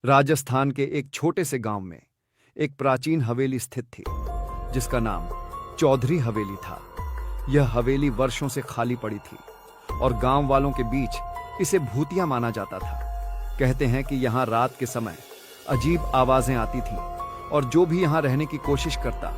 राजस्थान के एक छोटे से गांव में एक प्राचीन हवेली स्थित थी जिसका नाम चौधरी हवेली था। यह हवेली वर्षों से खाली पड़ी थी और गांव वालों के बीच इसे भूतिया माना जाता था। कहते हैं कि यहां रात के समय अजीब आवाजें आती थीं और जो भी यहां रहने की कोशिश करता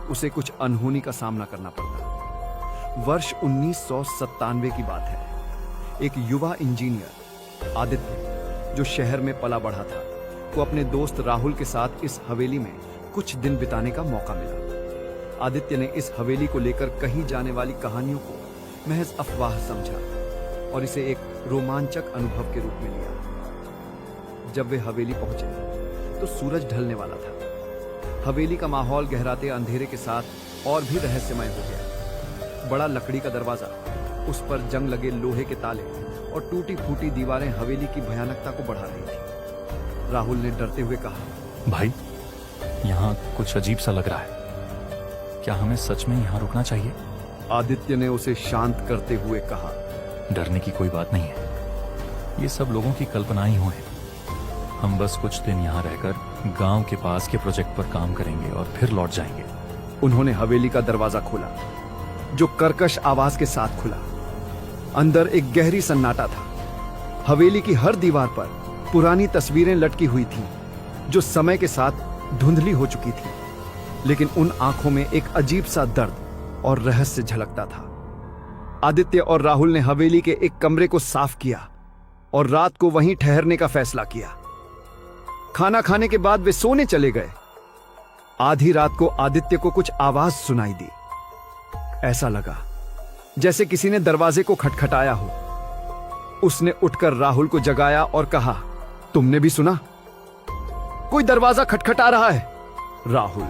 उसे कुछ अनहोनी का सामना करना पड़ता। वर्ष 1997 की बात है। एक युवा इंजीनियर आदित्य जो शहर में पला बढ़ा था को अपने दोस्त राहुल के साथ इस हवेली में कुछ दिन बिताने का मौका मिला। आदित्य ने इस हवेली को लेकर कही जाने वाली कहानियों को महज अफवाह समझा और इसे एक रोमांचक अनुभव के रूप में लिया। जब वे हवेली पहुंचे तो सूरज ढलने वाला था। हवेली का माहौल गहराते अंधेरे के साथ और भी रहस्यमय हो गया। बड़ा लकड़ी का दरवाजा, उस पर जंग लगे लोहे के ताले और टूटी फूटी दीवारें हवेली की भयानकता को बढ़ा रही थी। राहुल ने डरते हुए कहा, भाई, यहाँ कुछ अजीब सा लग रहा है। क्या हमें सच में यहाँ रुकना चाहिए? आदित्य ने उसे शांत करते हुए कहा, डरने की कोई बात नहीं है। ये सब लोगों की कल्पनाएं ही हैं। हम बस कुछ दिन यहाँ रहकर गांव के पास के प्रोजेक्ट पर काम करेंगे और फिर लौट जाएंगे। उन्होंने हवेली का दरवाजा खोला जो कर्कश आवाज के साथ खुला। अंदर एक गहरी सन्नाटा था। हवेली की हर दीवार पर पुरानी तस्वीरें लटकी हुई थीं जो समय के साथ धुंधली हो चुकी थी, लेकिन उन आंखों में एक अजीब सा दर्द और रहस्य झलकता था। आदित्य और राहुल ने हवेली के एक कमरे को साफ किया और रात को वहीं ठहरने का फैसला किया। खाना खाने के बाद वे सोने चले गए। आधी रात को आदित्य को कुछ आवाज सुनाई दी। ऐसा लगा जैसे किसी ने दरवाजे को खटखटाया हो। उसने उठकर राहुल को जगाया और कहा, तुमने भी सुना? कोई दरवाजा खटखटा रहा है। राहुल,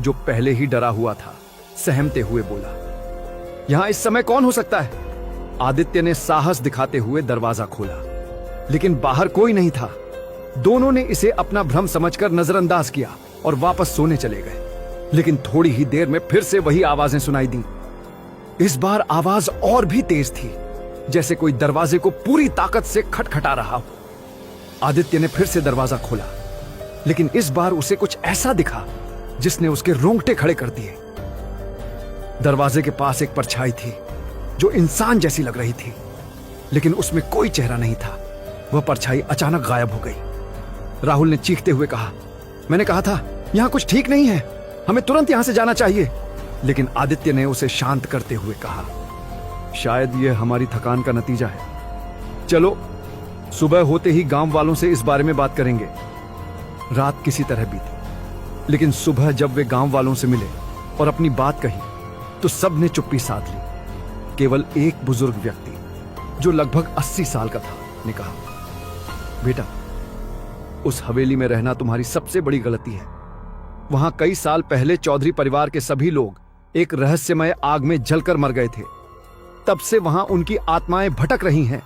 जो पहले ही डरा हुआ था, सहमते हुए बोला, यहां इस समय कौन हो सकता है? आदित्य ने साहस दिखाते हुए दरवाजा खोला, लेकिन बाहर कोई नहीं था। दोनों ने इसे अपना भ्रम समझकर नजरअंदाज किया और वापस सोने चले गए। लेकिन थोड़ी ही देर में फिर से वही आवाजें सुनाई दी। इस बार आवाज और भी तेज थी, जैसे कोई दरवाजे को पूरी ताकत से खटखटा रहा हो। आदित्य ने फिर से दरवाजा खोला, लेकिन इस बार उसे कुछ ऐसा दिखा जिसने उसके रोंगटे खड़े कर दिए। दरवाजे के पास एक परछाई थी जो इंसान जैसी लग रही थी, लेकिन उसमें कोई चेहरा नहीं था। वह परछाई अचानक गायब हो गई। राहुल ने चीखते हुए कहा, मैंने कहा था यहां कुछ ठीक नहीं है, हमें तुरंत यहां से जाना चाहिए। लेकिन आदित्य ने उसे शांत करते हुए कहा, शायद यह हमारी थकान का नतीजा है। चलो, सुबह होते ही गांव वालों से इस बारे में बात करेंगे। रात किसी तरह बीती, लेकिन सुबह जब वे गांव वालों से मिले और अपनी बात कही तो सब ने चुप्पी साध ली। केवल एक बुजुर्ग व्यक्ति जो लगभग 80 साल का था ने कहा, बेटा, उस हवेली में रहना तुम्हारी सबसे बड़ी गलती है। वहां कई साल पहले चौधरी परिवार के सभी लोग एक रहस्यमय आग में जलकर मर गए थे। तब से वहां उनकी आत्माएं भटक रही हैं।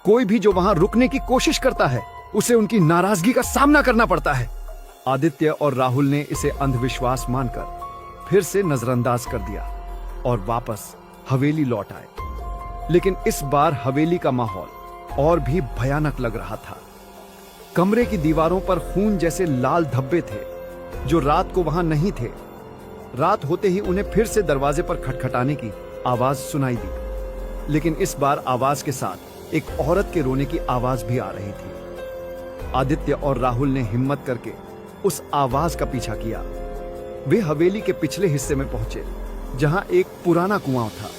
कोई भी जो वहां रुकने की कोशिश करता है उसे उनकी नाराजगी का सामना करना पड़ता है। आदित्य और राहुल ने इसे अंधविश्वास मानकर फिर से नजरअंदाज कर दिया और वापस हवेली लौट आए। लेकिन इस बार हवेली का माहौल और भी भयानक लग रहा था। कमरे की दीवारों पर खून जैसे लाल धब्बे थे जो रात को वहां नहीं थे। रात होते ही उन्हें फिर से दरवाजे पर खटखटाने की आवाज सुनाई दी, लेकिन इस बार आवाज के साथ एक औरत के रोने की आवाज भी आ रही थी। आदित्य और राहुल ने हिम्मत करके उस आवाज का पीछा किया। वे हवेली के पिछले हिस्से में पहुंचे जहां एक पुराना कुआं था।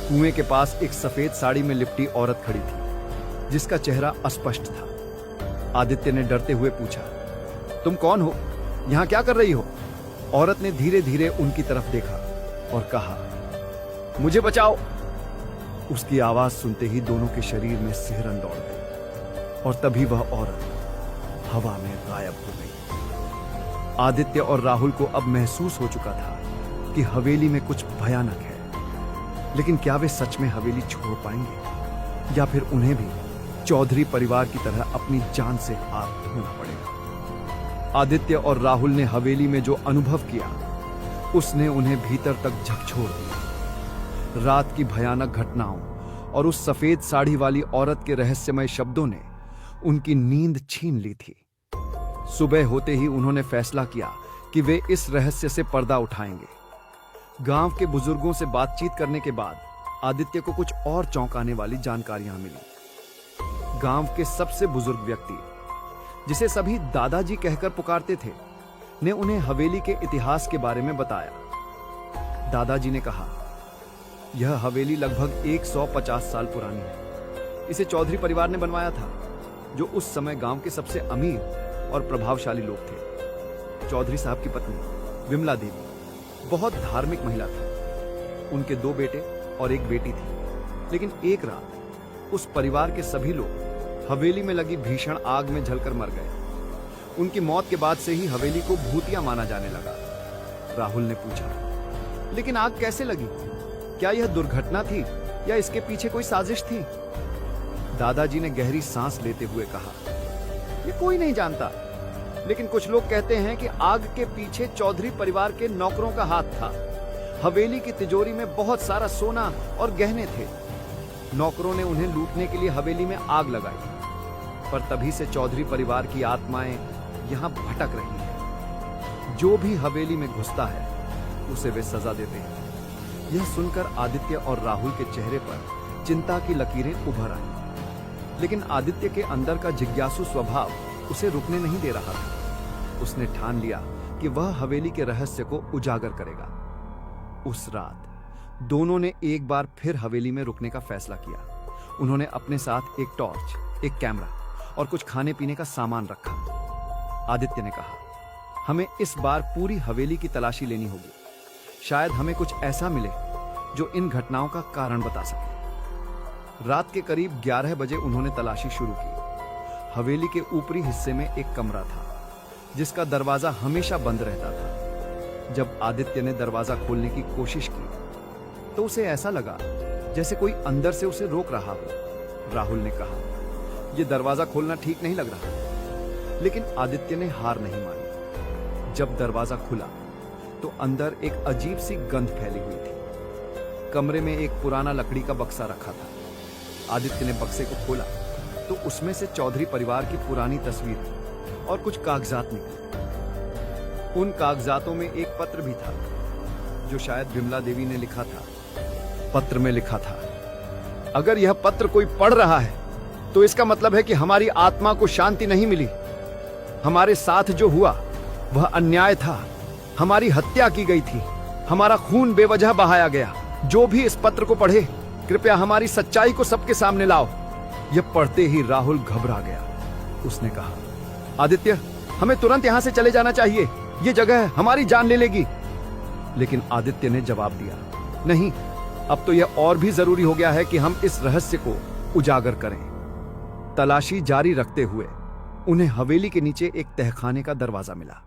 कुएं के पास एक सफेद साड़ी में लिपटी औरत खड़ी थी जिसका चेहरा अस्पष्ट था। आदित्य ने डरते हुए पूछा, तुम कौन हो? यहां क्या कर रही हो? औरत ने धीरे धीरे उनकी तरफ देखा और कहा, मुझे बचाओ। उसकी आवाज सुनते ही दोनों के शरीर में सिहरन दौड़ गई और तभी वह औरत हवा में गायब हो गई। आदित्य और राहुल को अब महसूस हो चुका था कि हवेली में कुछ भयानक है, लेकिन क्या वे सच में हवेली छोड़ पाएंगे या फिर उन्हें भी चौधरी परिवार की तरह अपनी जान से हाथ धोना पड़ेगा? आदित्य और राहुल ने हवेली में जो अनुभव किया उसने उन्हें भीतर तक झकझोर दिया। रात की भयानक घटनाओं और उस सफेद साड़ी वाली औरत के रहस्यमय शब्दों ने उनकी नींद छीन ली थी। सुबह होते ही उन्होंने फैसला किया कि वे इस रहस्य से पर्दा उठाएंगे। गांव के बुजुर्गों से बातचीत करने के बाद आदित्य को कुछ और चौंकाने वाली जानकारियां मिली। गांव के सबसे बुजुर्ग व्यक्ति, जिसे सभी दादाजी कहकर पुकारते थे, ने उन्हें हवेली के इतिहास के बारे में बताया। दादाजी ने कहा, यह हवेली लगभग 150 साल पुरानी है। इसे चौधरी परिवार ने बनवाया था, जो उस समय गांव के सबसे अमीर और प्रभावशाली लोग थे। चौधरी साहब की पत्नी विमला देवी बहुत धार्मिक महिला थी। उनके 2 बेटे और 1 बेटी थी। लेकिन एक रात उस परिवार के सभी लोग हवेली में लगी भीषण आग में जलकर मर गए। उनकी मौत के बाद से ही हवेली को भूतिया माना जाने लगा। राहुल ने पूछा, लेकिन आग कैसे लगी? क्या यह दुर्घटना थी या इसके पीछे कोई साजिश थी? दादाजी ने गहरी सांस लेते हुए कहा, ये कोई नहीं जानता, लेकिन कुछ लोग कहते हैं कि आग के पीछे चौधरी परिवार के नौकरों का हाथ था। हवेली की तिजोरी में बहुत सारा सोना और गहने थे। नौकरों ने उन्हें लूटने के लिए हवेली में आग लगाई, पर तभी से चौधरी परिवार की आत्माएं यहां भटक रही हैं। जो भी हवेली में घुसता है उसे वे सजा देते हैं। यह सुनकर आदित्य और राहुल के चेहरे पर चिंता की लकीरें उभर आई। लेकिन आदित्य के अंदर का जिज्ञासु स्वभाव उसे रुकने नहीं दे रहा था। उसने ठान लिया कि वह हवेली के रहस्य को उजागर करेगा। उस रात दोनों ने एक बार फिर हवेली में रुकने का फैसला किया। उन्होंने अपने साथ एक टॉर्च, एक कैमरा और कुछ खाने पीने का सामान रखा। आदित्य ने कहा, हमें इस बार पूरी हवेली की तलाशी लेनी होगी। शायद हमें कुछ ऐसा मिले जो इन घटनाओं का कारण बता सके। रात के करीब 11 बजे उन्होंने तलाशी शुरू की। हवेली के ऊपरी हिस्से में एक कमरा था, जिसका दरवाजा हमेशा बंद रहता था। जब आदित्य ने दरवाजा खोलने की कोशिश की तो उसे ऐसा लगा जैसे कोई अंदर से उसे रोक रहा हो। राहुल ने कहा, यह दरवाजा खोलना ठीक नहीं लग रहा। लेकिन आदित्य ने हार नहीं मानी। जब दरवाजा खुला तो अंदर एक अजीब सी गंध फैली हुई थी। कमरे में एक पुराना लकड़ी का बक्सा रखा था। आदित्य ने बक्से को खोला तो उसमें से चौधरी परिवार की पुरानी तस्वीर और कुछ कागजात निकले। उन कागजातों में एक पत्र भी था, जो शायद विमला देवी ने लिखा था। पत्र में लिखा था, अगर यह पत्र कोई पढ़ रहा है तो इसका मतलब है कि हमारी आत्मा को शांति नहीं मिली। हमारे साथ जो हुआ वह अन्याय था। हमारी हत्या की गई थी। हमारा खून बेवजह बहाया गया। जो भी इस पत्र को पढ़े, कृपया हमारी सच्चाई को सबके सामने लाओ। यह पढ़ते ही राहुल घबरा गया। उसने कहा, आदित्य, हमें तुरंत यहां से चले जाना चाहिए। यह जगह हमारी जान ले लेगी। लेकिन आदित्य ने जवाब दिया, नहीं, अब तो यह और भी जरूरी हो गया है कि हम इस रहस्य को उजागर करें। तलाशी जारी रखते हुए उन्हें हवेली के नीचे एक तहखाने का दरवाजा मिला।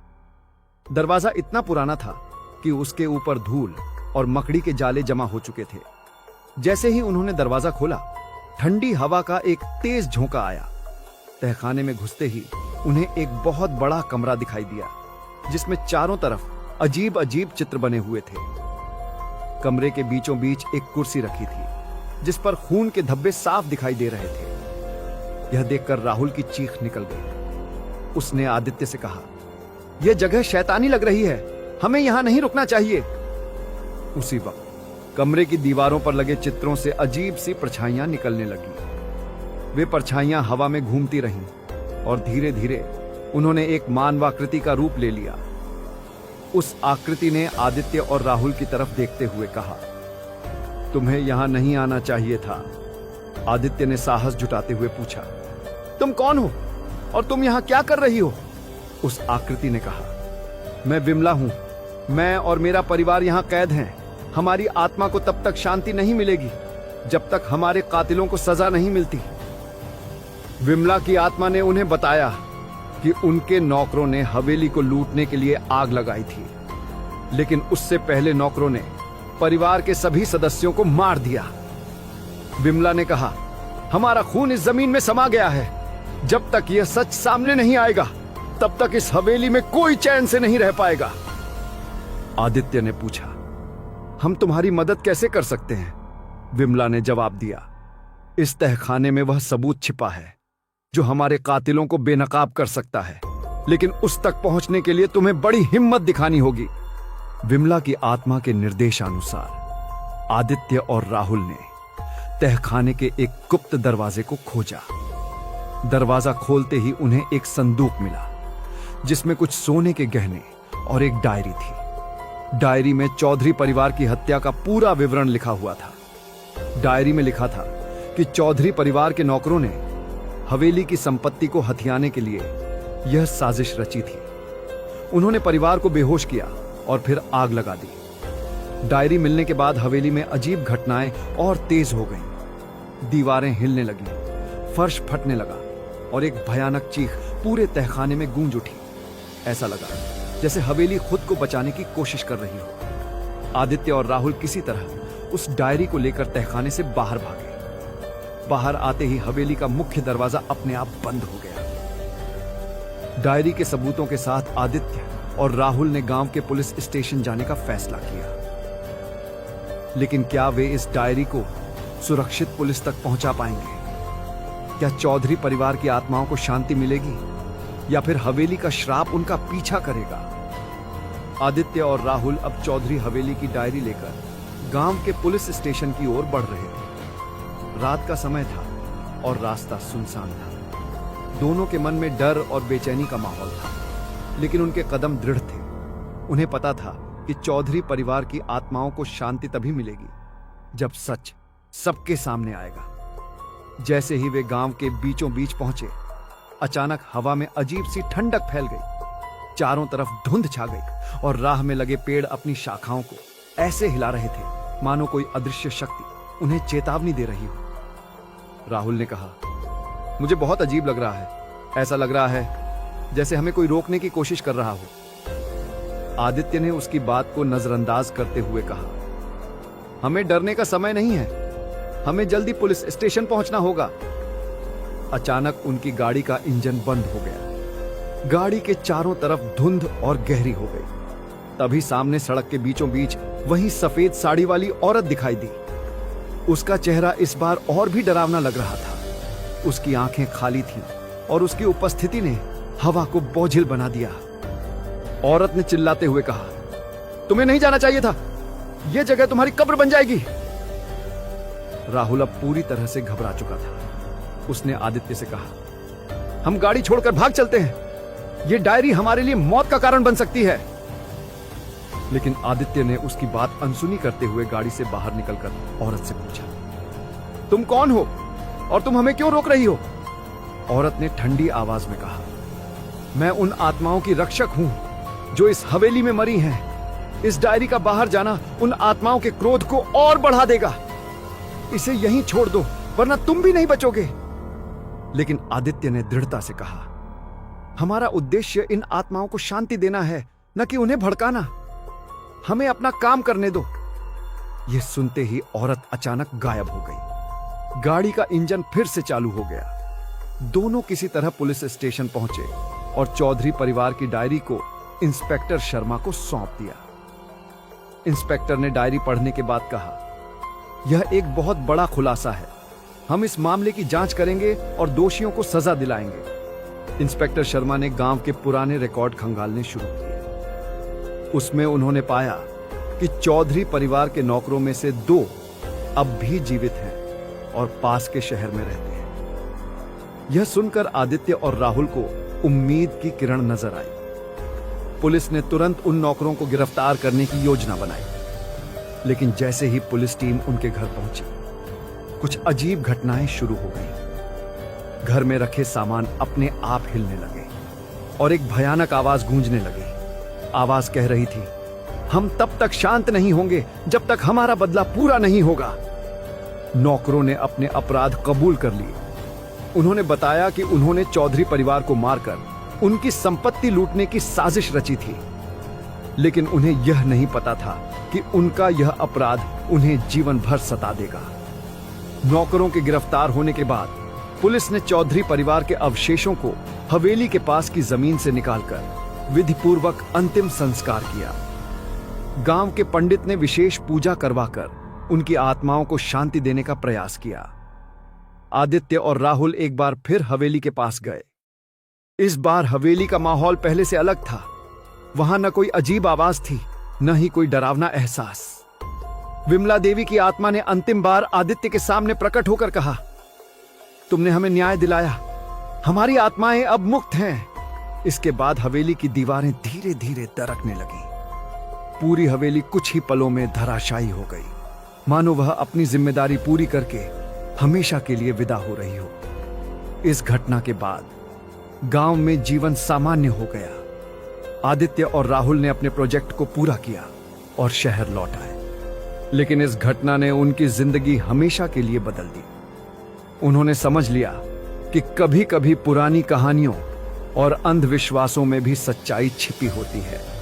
दरवाजा इतना पुराना था कि उसके ऊपर धूल और मकड़ी के जाले जमा हो चुके थे। जैसे ही उन्होंने दरवाजा खोला, ठंडी हवा का एक तेज झोंका आया। तहखाने में घुसते ही उन्हें एक बहुत बड़ा कमरा दिखाई दिया, जिसमें चारों तरफ अजीब अजीब चित्र बने हुए थे। कमरे के बीचों बीच एक कुर्सी रखी थी, जिस पर खून के धब्बे साफ दिखाई दे रहे थे। यह देखकर राहुल की चीख निकल गई। उसने आदित्य से कहा, यह जगह शैतानी लग रही है, हमें यहां नहीं रुकना चाहिए। उसी वक्त कमरे की दीवारों पर लगे चित्रों से अजीब सी परछाइयां निकलने लगी। वे परछाइयां हवा में घूमती रहीं और धीरे धीरे उन्होंने एक मानवाकृति का रूप ले लिया। उस आकृति ने आदित्य और राहुल की तरफ देखते हुए कहा, तुम्हें यहां नहीं आना चाहिए था। आदित्य ने साहस जुटाते हुए पूछा, तुम कौन हो और तुम यहां क्या कर रही हो? उस आकृति ने कहा, मैं विमला हूं। मैं और मेरा परिवार यहां कैद हैं। हमारी आत्मा को तब तक शांति नहीं मिलेगी जब तक हमारे कातिलों को सजा नहीं मिलती। विमला की आत्मा ने उन्हें बताया कि उनके नौकरों ने हवेली को लूटने के लिए आग लगाई थी, लेकिन उससे पहले नौकरों ने परिवार के सभी सदस्यों को मार दिया। विमला ने कहा, हमारा खून इस जमीन में समा गया है। जब तक यह सच सामने नहीं आएगा तब तक इस हवेली में कोई चैन से नहीं रह पाएगा। आदित्य ने पूछा, हम तुम्हारी मदद कैसे कर सकते हैं? विमला ने जवाब दिया, इस तहखाने में वह सबूत छिपा है जो हमारे कातिलों को बेनकाब कर सकता है, लेकिन उस तक पहुंचने के लिए तुम्हें बड़ी हिम्मत दिखानी होगी। विमला की आत्मा के निर्देशानुसार आदित्य और राहुल ने तहखाने के एक गुप्त दरवाजे को खोजा। दरवाजा खोलते ही उन्हें एक संदूक मिला जिसमें कुछ सोने के गहने और एक डायरी थी। डायरी में चौधरी परिवार की हत्या का पूरा विवरण लिखा हुआ था। डायरी में लिखा था कि चौधरी परिवार के नौकरों ने हवेली की संपत्ति को हथियाने के लिए यह साजिश रची थी। उन्होंने परिवार को बेहोश किया और फिर आग लगा दी। डायरी मिलने के बाद हवेली में अजीब घटनाएं और तेज हो गईं। दीवारें हिलने लगी, फर्श फटने लगा और एक भयानक चीख पूरे तहखाने में गूंज उठी। ऐसा लगा जैसे हवेली खुद को बचाने की कोशिश कर रही हो। आदित्य और राहुल किसी तरह उस डायरी को लेकर तहखाने से बाहर भागे। बाहर आते ही हवेली का मुख्य दरवाजा अपने आप बंद हो गया। डायरी के सबूतों के साथ आदित्य और राहुल ने गांव के पुलिस स्टेशन जाने का फैसला किया। लेकिन क्या वे इस डायरी को सुरक्षित पुलिस तक पहुंचा पाएंगे? क्या चौधरी परिवार की आत्माओं को शांति मिलेगी या फिर हवेली का श्राप उनका पीछा करेगा? आदित्य और राहुल अब चौधरी हवेली की डायरी लेकर गांव के पुलिस स्टेशन की ओर बढ़ रहे थे। रात का समय था और रास्ता सुनसान था। दोनों के मन में डर और बेचैनी का माहौल था, लेकिन उनके कदम दृढ़ थे। उन्हें पता था कि चौधरी परिवार की आत्माओं को शांति तभी मिलेगी जब सच सबके सामने आएगा। जैसे ही वे गांव के बीचों बीच पहुंचे, अचानक हवा में अजीब सी ठंडक फैल गई। चारों तरफ धुंध छा गई और राह में लगे पेड़ अपनी शाखाओं को ऐसे हिला रहे थे मानो कोई अदृश्य शक्ति उन्हें चेतावनी दे रही हो। राहुल ने कहा, मुझे बहुत अजीब लग रहा है। ऐसा लग रहा है जैसे हमें कोई रोकने की कोशिश कर रहा हो। आदित्य ने उसकी बात को नजरअंदाज करते हुए कहा, हमें डरने का समय नहीं है, हमें जल्दी पुलिस स्टेशन पहुंचना होगा। अचानक उनकी गाड़ी का इंजन बंद हो गया। गाड़ी के चारों तरफ धुंध और गहरी हो गई। तभी सामने सड़क के बीचों बीच वही सफेद साड़ी वाली औरत दिखाई दी। उसका चेहरा इस बार और भी डरावना लग रहा था। उसकी आंखें खाली थीं और उसकी उपस्थिति ने हवा को बोझिल बना दिया। औरत ने चिल्लाते हुए कहा, तुम्हें नहीं जाना चाहिए था, यह जगह तुम्हारी कब्र बन जाएगी। राहुल अब पूरी तरह से घबरा चुका था। उसने आदित्य से कहा, हम गाड़ी छोड़कर भाग चलते हैं, यह डायरी हमारे लिए मौत का कारण बन सकती है। लेकिन आदित्य ने उसकी बात अनसुनी करते हुए गाड़ी से बाहर निकलकर औरत से पूछा, तुम कौन हो और तुम हमें क्यों रोक रही हो? औरत ने ठंडी आवाज में कहा, मैं उन आत्माओं की रक्षक हूं जो इस हवेली में मरी हैं। इस डायरी का बाहर जाना उन आत्माओं के क्रोध को और बढ़ा देगा। इसे यहीं छोड़ दो वरना तुम भी नहीं बचोगे। लेकिन आदित्य ने दृढ़ता से कहा, हमारा उद्देश्य इन आत्माओं को शांति देना है, न कि उन्हें भड़काना। हमें अपना काम करने दो। यह सुनते ही औरत अचानक गायब हो गई। गाड़ी का इंजन फिर से चालू हो गया। दोनों किसी तरह पुलिस स्टेशन पहुंचे और चौधरी परिवार की डायरी को इंस्पेक्टर शर्मा को सौंप दिया। इंस्पेक्टर ने डायरी पढ़ने के बाद कहा, यह एक बहुत बड़ा खुलासा है। हम इस मामले की जांच करेंगे और दोषियों को सजा दिलाएंगे। इंस्पेक्टर शर्मा ने गांव के पुराने रिकॉर्ड खंगालने शुरू किए। उसमें उन्होंने पाया कि चौधरी परिवार के नौकरों में से 2 अब भी जीवित हैं और पास के शहर में रहते हैं। यह सुनकर आदित्य और राहुल को उम्मीद की किरण नजर आई। पुलिस ने तुरंत उन नौकरों को गिरफ्तार करने की योजना बनाई। लेकिन जैसे ही पुलिस टीम उनके घर पहुंची, कुछ अजीब घटनाएं शुरू हो गईं। घर में रखे सामान अपने आप हिलने लगे और एक भयानक आवाज गूंजने लगी। आवाज कह रही थी, हम तब तक शांत नहीं होंगे जब तक हमारा बदला पूरा नहीं होगा। नौकरों ने अपने अपराध कबूल कर लिए। उन्होंने बताया कि उन्होंने चौधरी परिवार को मारकर उनकी संपत्ति लूटने की साजिश रची थी। लेकिन उन्हें यह नहीं पता था कि उनका यह अपराध उन्हें जीवन भर सता देगा। नौकरों के गिरफ्तार होने के बाद पुलिस ने चौधरी परिवार के अवशेषों को हवेली के पास की जमीन से निकालकर विधिपूर्वक अंतिम संस्कार किया। गांव के पंडित ने विशेष पूजा करवाकर उनकी आत्माओं को शांति देने का प्रयास किया। आदित्य और राहुल एक बार फिर हवेली के पास गए। इस बार हवेली का माहौल पहले से अलग था। वहां न कोई अजीब आवाज थी, न ही कोई डरावना एहसास। विमला देवी की आत्मा ने अंतिम बार आदित्य के सामने प्रकट होकर कहा, तुमने हमें न्याय दिलाया, हमारी आत्माएं अब मुक्त हैं। इसके बाद हवेली की दीवारें धीरे धीरे दरकने लगी। पूरी हवेली कुछ ही पलों में धराशायी हो गई, मानो वह अपनी जिम्मेदारी पूरी करके हमेशा के लिए विदा हो रही हो। इस घटना के बाद गांव में जीवन सामान्य हो गया। आदित्य और राहुल ने अपने प्रोजेक्ट को पूरा किया और शहर लौट आए। लेकिन इस घटना ने उनकी जिंदगी हमेशा के लिए बदल दी। उन्होंने समझ लिया कि कभी कभी पुरानी कहानियों और अंधविश्वासों में भी सच्चाई छिपी होती है।